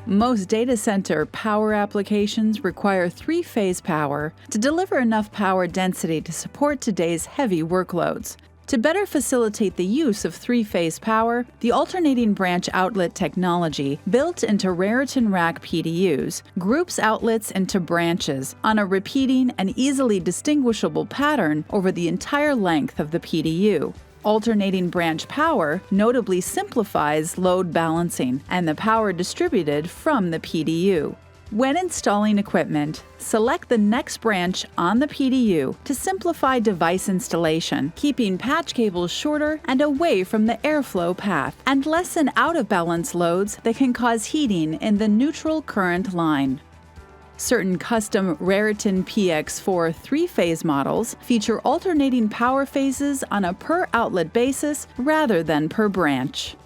Most data center power applications require three-phase power to deliver enough power density to support today's heavy workloads. To better facilitate the use of three-phase power, the alternating branch outlet technology built into Raritan Rack PDUs groups outlets into branches on a repeating and easily distinguishable pattern over the entire length of the PDU. Alternating branch power notably simplifies load balancing and the power distributed from the PDU. When installing equipment, select the next branch on the PDU to simplify device installation, keeping patch cables shorter and away from the airflow path, and lessen out-of-balance loads that can cause heating in the neutral current line. Certain custom Raritan PX4 three-phase models feature alternating power phases on a per-outlet basis rather than per branch.